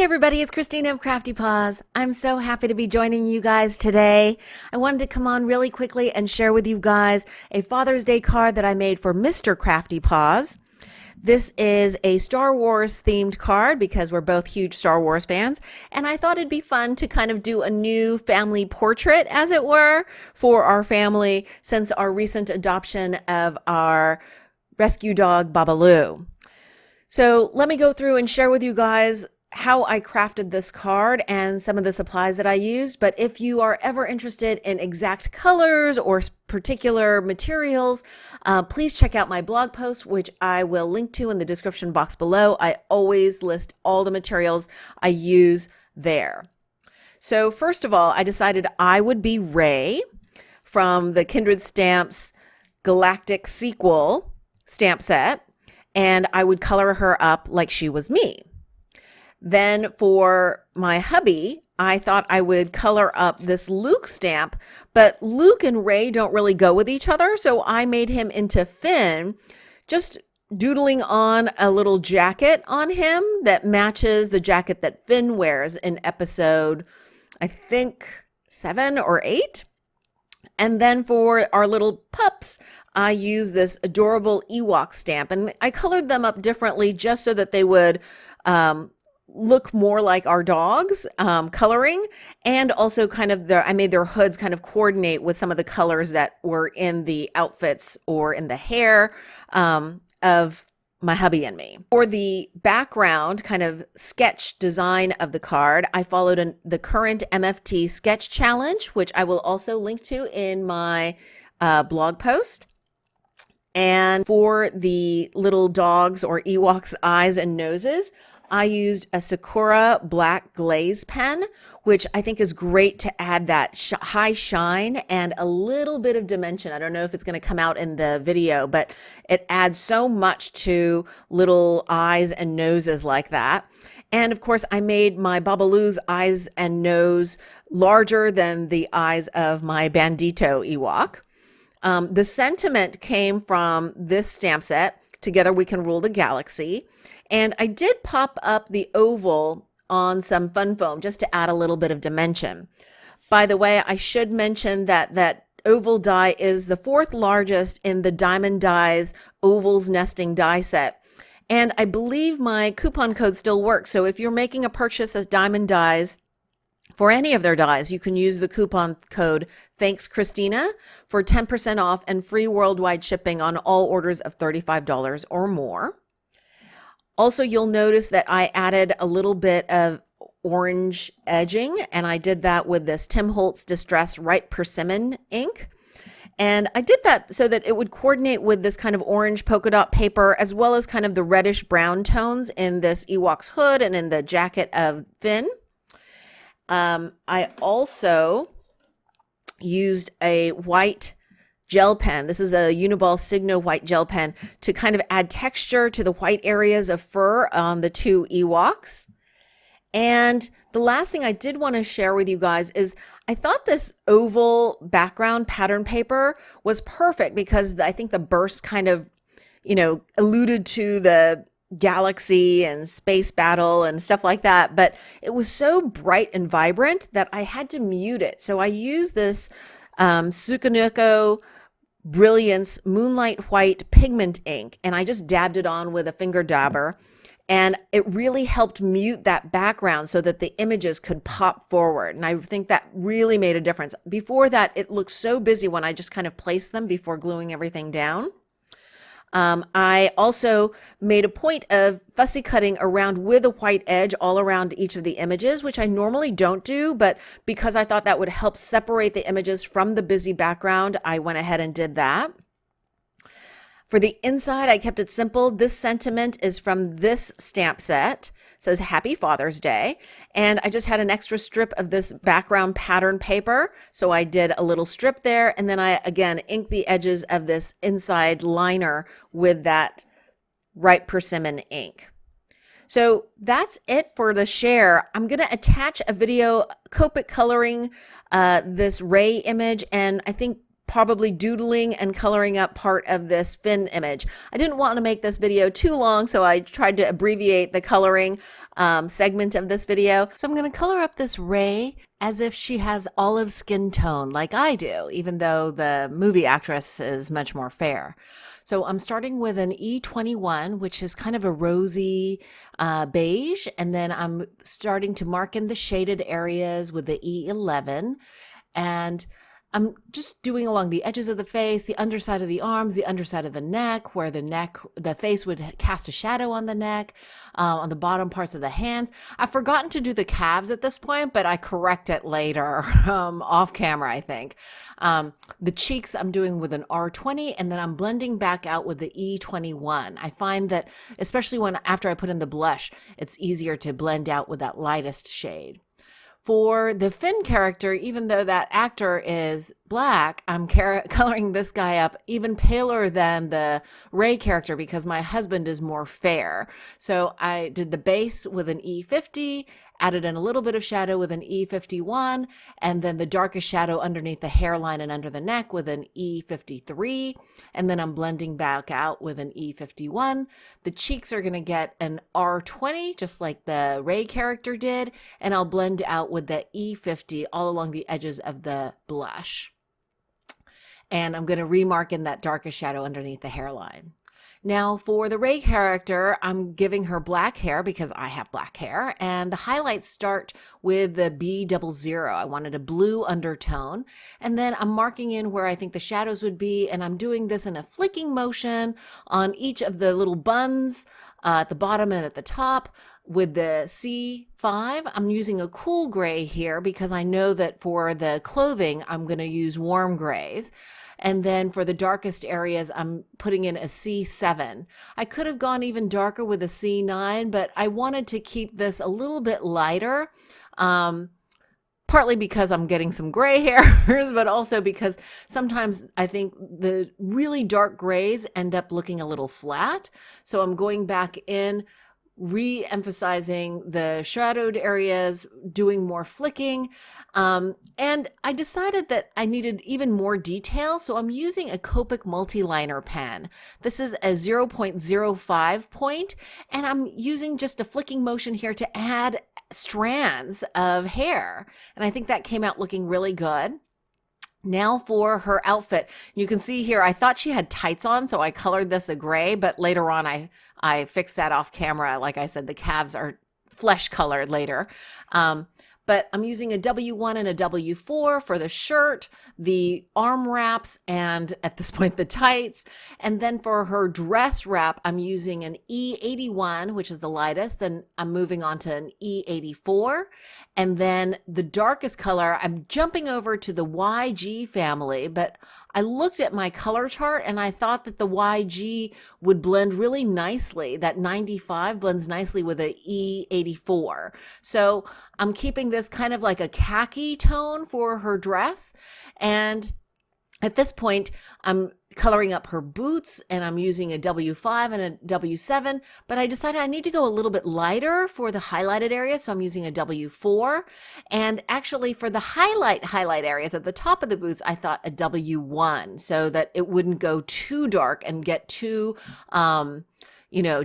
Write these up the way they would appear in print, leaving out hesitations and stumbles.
everybody, it's Christina of CraftyPaws. I'm so happy to be joining you guys today. I wanted to come on really quickly and share with you guys a Father's Day card that I made for Mr. CraftyPaws. This is a Star Wars themed card because we're both huge Star Wars fans, and I thought it'd be fun to kind of do a new family portrait, as it were, for our family since our recent adoption of our rescue dog, Babaloo. So let me go through and share with you guys how I crafted this card and some of the supplies that I used. But if you are ever interested in exact colors or particular materials, please check out my blog post, which I will link to in the description box below. I always list all the materials I use there. So first of all, I decided I would be Rey from the Kindred Stamps Galactic Sequel stamp set, and I would color her up like she was me. Then for my hubby, I thought I would color up this Luke stamp, but Luke and Rey don't really go with each other, so I made him into Finn, just doodling on a little jacket on him that matches the jacket that Finn wears in episode, I think, 7 or 8. And then for our little pups, I used this adorable Ewok stamp, and I colored them up differently just so that they would look more like our dogs coloring, and also kind of I made their hoods kind of coordinate with some of the colors that were in the outfits or in the hair of my hubby and me. For the background kind of sketch design of the card, I followed the current MFT sketch challenge, which I will also link to in my blog post. And for the little dogs or Ewoks eyes and noses, I used a Sakura black glaze pen, which I think is great to add that high shine and a little bit of dimension. I don't know if it's going to come out in the video, but it adds so much to little eyes and noses like that. And of course, I made my Babaloo's eyes and nose larger than the eyes of my Bandito Ewok. The sentiment came from this stamp set, Together We Can Rule the Galaxy. And I did pop up the oval on some fun foam just to add a little bit of dimension. By the way, I should mention that oval die is the 4th largest in the Diamond Dies Ovals Nesting die set. And I believe my coupon code still works. So if you're making a purchase at Diamond Dies for any of their dies, you can use the coupon code Thanks Christina for 10% off and free worldwide shipping on all orders of $35 or more. Also, you'll notice that I added a little bit of orange edging, and I did that with this Tim Holtz Distress Ripe Persimmon ink. And I did that so that it would coordinate with this kind of orange polka dot paper, as well as kind of the reddish brown tones in this Ewok's hood and in the jacket of Finn. I also used a white gel pen. This is a Uniball Signo white gel pen to kind of add texture to the white areas of fur on the 2 Ewoks. And the last thing I did want to share with you guys is I thought this oval background pattern paper was perfect because I think the burst kind of, alluded to the galaxy and space battle and stuff like that. But it was so bright and vibrant that I had to mute it. So I used this Tsukunoko Brilliance Moonlight White pigment ink, and I just dabbed it on with a finger dabber, and it really helped mute that background so that the images could pop forward, and I think that really made a difference. Before that, it looked so busy when I just kind of placed them before gluing everything down. I also made a point of fussy cutting around with a white edge all around each of the images, which I normally don't do, but because I thought that would help separate the images from the busy background, I went ahead and did that. For the inside, I kept it simple. This sentiment is from this stamp set. It says Happy Father's Day. And I just had an extra strip of this background pattern paper. So I did a little strip there. And then I, again, inked the edges of this inside liner with that Ripe Persimmon ink. So that's it for the share. I'm going to attach a video Copic coloring this Rey image, and I think probably doodling and coloring up part of this fin image. I didn't want to make this video too long, so I tried to abbreviate the coloring segment of this video. So I'm going to color up this Ray as if she has olive skin tone like I do, even though the movie actress is much more fair. So I'm starting with an E21, which is kind of a rosy beige, and then I'm starting to mark in the shaded areas with the E11, and I'm just doing along the edges of the face, the underside of the arms, the underside of the neck, where the face would cast a shadow on the neck, on the bottom parts of the hands. I've forgotten to do the calves at this point, but I correct it later off camera, I think. The cheeks I'm doing with an R20, and then I'm blending back out with the E21. I find that, especially after I put in the blush, it's easier to blend out with that lightest shade. For the Finn character, even though that actor is black, I'm coloring this guy up even paler than the Ray character because my husband is more fair. So I did the base with an E50, added in a little bit of shadow with an E51, and then the darkest shadow underneath the hairline and under the neck with an E53, and then I'm blending back out with an E51. The cheeks are going to get an R20, just like the Ray character did, and I'll blend out with the E50 all along the edges of the blush. And I'm going to remark in that darkest shadow underneath the hairline. Now for the Ray character, I'm giving her black hair because I have black hair, and the highlights start with the B00. I wanted a blue undertone, and then I'm marking in where I think the shadows would be, and I'm doing this in a flicking motion on each of the little buns at the bottom and at the top. With the C5, I'm using a cool gray here because I know that for the clothing, I'm going to use warm grays. And then for the darkest areas, I'm putting in a C7. I could have gone even darker with a C9, but I wanted to keep this a little bit lighter, partly because I'm getting some gray hairs, but also because sometimes I think the really dark grays end up looking a little flat. So I'm going back in, re-emphasizing the shadowed areas, doing more flicking, and I decided that I needed even more detail, so I'm using a Copic multi-liner pen. This is a 0.05 point, and I'm using just a flicking motion here to add strands of hair, and I think that came out looking really good. Now for her outfit. You can see here, I thought she had tights on, so I colored this a gray, but later on I fixed that off camera. Like I said, the calves are flesh colored later. But I'm using a W1 and a W4 for the shirt, the arm wraps, and at this point the tights. And then for her dress wrap, I'm using an E81, which is the lightest. Then I'm moving on to an E84. And then the darkest color, I'm jumping over to the YG family, but I looked at my color chart and I thought that the YG would blend really nicely. That 95 blends nicely with a E84. So I'm keeping this kind of like a khaki tone for her dress. And at this point, I'm coloring up her boots, and I'm using a W5 and a W7, but I decided I need to go a little bit lighter for the highlighted area, so I'm using a W4. And actually for the highlight areas at the top of the boots, I thought a W1 so that it wouldn't go too dark and get too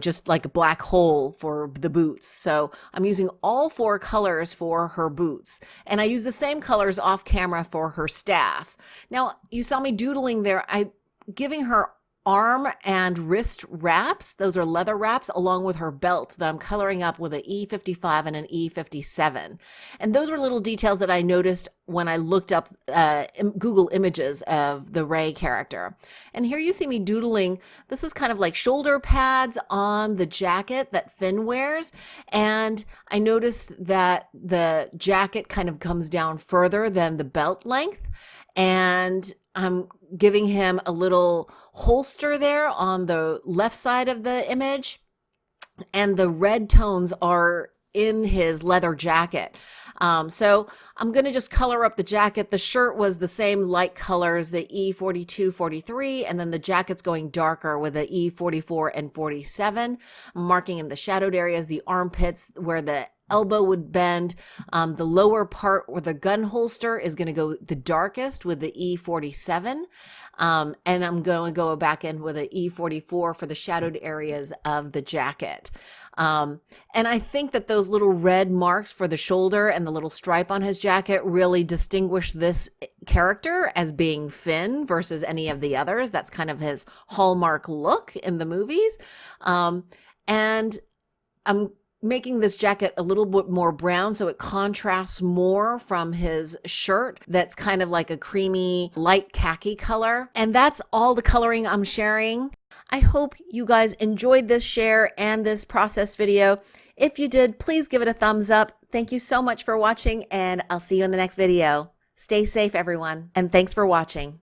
just like a black hole for the boots. So I'm using all four colors for her boots. And I use the same colors off camera for her staff. Now, you saw me doodling there. I'm giving her arm and wrist wraps. Those are leather wraps along with her belt that I'm coloring up with an E55 and an E57. And those were little details that I noticed when I looked up Google images of the Ray character. And here you see me doodling. This is kind of like shoulder pads on the jacket that Finn wears. And I noticed that the jacket kind of comes down further than the belt length. And I'm giving him a little holster there on the left side of the image, and the red tones are in his leather jacket. So I'm going to just color up the jacket. The shirt was the same light colors, the E42, 43, and then the jacket's going darker with the E44 and 47. I'm marking in the shadowed areas, the armpits where the elbow would bend. The lower part where the gun holster is going to go the darkest with the E47. And I'm going to go back in with an E44 for the shadowed areas of the jacket. And I think that those little red marks for the shoulder and the little stripe on his jacket really distinguish this character as being Finn versus any of the others. That's kind of his hallmark look in the movies. And I'm making this jacket a little bit more brown so it contrasts more from his shirt that's kind of like a creamy light khaki color. And that's all the coloring I'm sharing. I hope you guys enjoyed this share and this process video. If you did, please give it a thumbs up. Thank you so much for watching, and I'll see you in the next video. Stay safe, everyone, and thanks for watching.